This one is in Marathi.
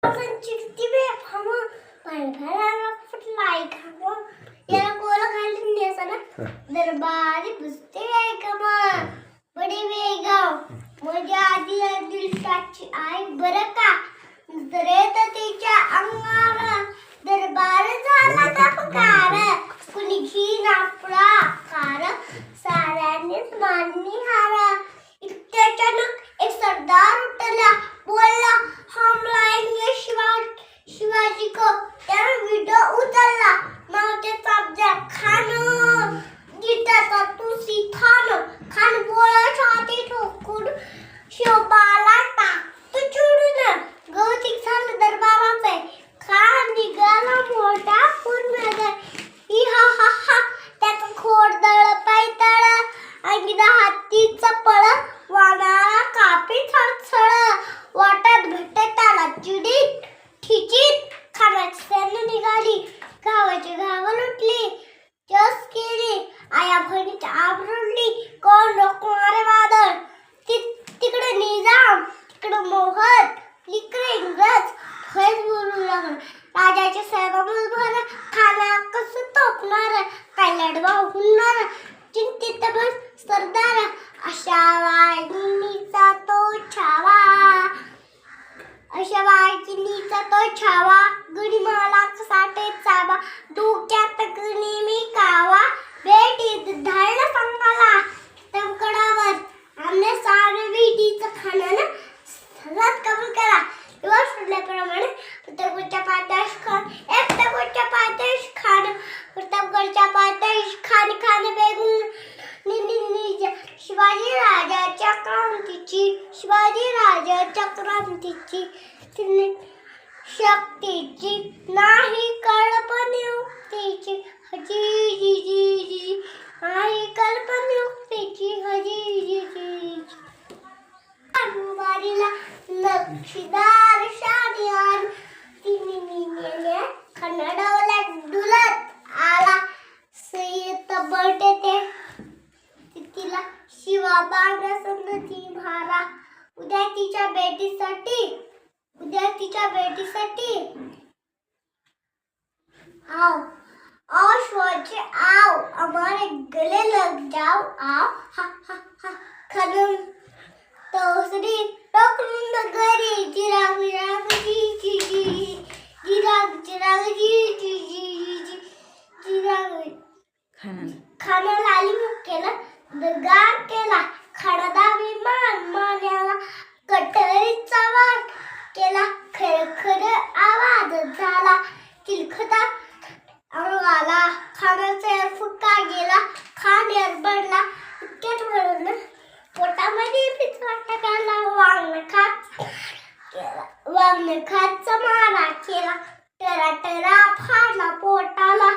चिडती बे हम भरभराला फुटलाय का याला कोला खाली नेसा ना दरबारी बुसते आहे का मग बडे वेगाव माझ्या आधी दिलशाची आई बरं का जरेत तिच्या अंगावर दरबार झाला तपकार कुणी घी नापळा कार साऱ्यांनीच माननी हारा इतक्याचानक एक सरदार उठला बोलला हम लाएंगे शिवाजी को त्याने व्हिडिओ उचलला नाव त्याचा अफजल खान गीताचा तुसी खान बोला छाती ठोकून शिवबाला टाकतो चिडून गौतिक झालं दरबाराचे खान निघाला मोठा पूर्ण ही हा त्याचं खोडदळ पायतळ अंगीदा हातीचा पळ वानाला कापी थरथळ वाटात भेटत आला चिडीत ठिचीत खानाची सैन्य निघाली गावाची गावं लुटली जस केली आया बहिणीची आवरली कोण नको मारे वादळ तिकडे निजाम तिकडे मोहन इकडे इंग्रज खैस बोलू लागला राजाच्या सैन्यामध्ये भर खाना कसं तोपणार काय लढवा होणार चिंतित बस सरदार अशा वाघिणीचा तो छावा गणिमाला साठे चावा डोक्यात नेहमी कावा बेटी धाडला संघाला तमकडावर आमने सारे विटीचं खाण्यानं सगळ्यात कबूल करा दिवस सुटल्याप्रमाणे प्रतापगडच्या पायथ्याश खान बेगून शिवाजी राजाच्या क्रांतीची शक्तीची नाही कल्पनियुक्तीची हजी नाही कल्पनियुक्तीची हजी वारीला नक्षीदार शानियार तिने खंडवला डुलत आला सय्यद बळते ते तिला शिवा बांधसंधी भारा उद्या तिच्या बेटीसाठी आओ शिवाजी आओ हमारे गले लग जाओ आओ हा खनम तोसरी टोकरून नगरी जिराग खानाला आलिंगन केलं दगार केला खडदा विमान मान्याला कटरीचा वाट केला खरखर आवाज झाला तिलखता अंगाला खानाचा फुका गेला खान एरबडला इतक्यात म्हणून पोटामध्ये पिचवा टाकायला वांगण खाचा मारा केला टरा फाडला पोटाला